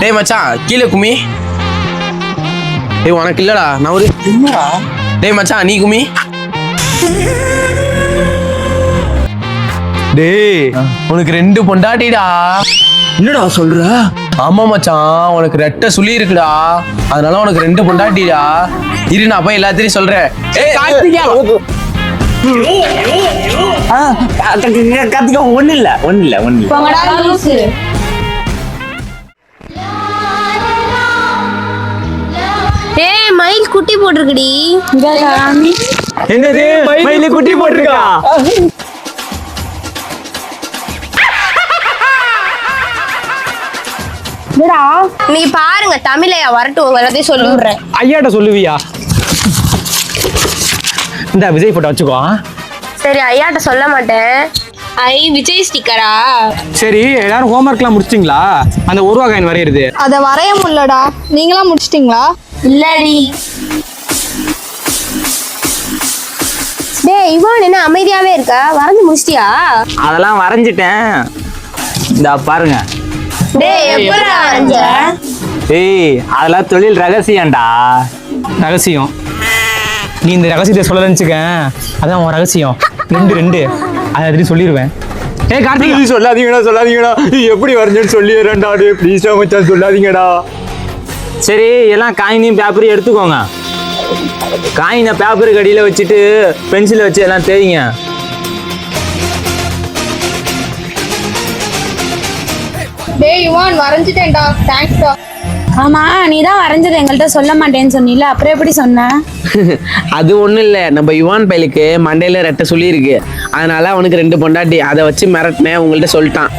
டேய் மச்சான் கீழே குமி. டேய் உனக்கு இல்லடா நான் ஒரு என்னடா. டேய் மச்சான் நீ குமி. டேய் உனக்கு 2 பொண்டாட்டிடா. என்னடா சொல்ற? ஆமா மச்சான் உனக்கு ரெட்டை சுழி இருக்குடா, அதனால உனக்கு 2 பொண்டாட்டிடா. இரு நான் போய் எல்லாத்தையும் சொல்றேன். ஏய் கார்த்திகா கார்த்திகா ஒண்ணு இல்ல. ஏய் மயில் குட்டி போட்டிருக்குடி. என்னது மயில குட்டி போட்டிருக்கா? நீ பாருங்க தமிழையா வரட்டும் உங்க எல்லாத்தையும் சொல்லி விடுறேன். ஐயாட்ட சொல்லுவியா? இந்த விஜய் போட்டோ வச்சுக்கோ. சரி ஐயாட்ட சொல்ல மாட்டேன். விஜய் ஸ்டிக்கரா? சரி எல்லாரும் ஹோம்ஒர்க்லாம் முடிச்சிட்டீங்களா? அந்த ஒரு காயின் வரையிறது அத வரைய முடியலடா. நீங்களா முடிச்சிட்டீங்களா? இல்லடி. டேய் இவன் என்ன அமைதியாவே இருக்க, வரைஞ்சு முடிச்சிட்டியா? அதெல்லாம் வரைஞ்சிட்டேன். இந்த பாருங்க. டேய் எப்படிடா வரைஞ்ச? ஏய் அதெல்லாம் தொழில் ரகசியம்டா. ரகசியம்? நீ இந்த ரகசியத்தை சொல்லலன்னு வச்சுக்க, அதான் உன் ரகசியம். 2 அதை சொல்லிடுவேன். ஏய் கார்த்திக் சொல்லாதீங்கடா. எப்படி வரைஞ்சேன்னு சொல்லிடுறேன்டா. ப்ளீஸ் மச்சான் சொல்லாதீங்கடா. சரி எல்லாம் காயினையும் பேப்பரையும் எடுத்துக்கோங்க. காயினை பேப்பருக்கு அடியில் வச்சுட்டு பென்சிலை வச்சு எல்லாம் தேய்ங்க. டேய் யுவான் வரைஞ்சிட்டேன்டா. தேங்க்ஸ்டா. ஆமா நீ தான் வரைஞ்சது எங்கள்கிட்ட சொல்ல மாட்டேன்னு சொன்னில, அப்புறம் எப்படி சொன்ன? அது ஒண்ணும் இல்ல, நம்ம யுவான் பையலுக்கு மண்டையில ரெட்டை சுழி இருக்கு, அதனால அவனுக்கு 2 பொண்டாட்டி. அதை வச்சு மிரட்டினேன், உங்கள்ட்ட சொல்லிட்டான்.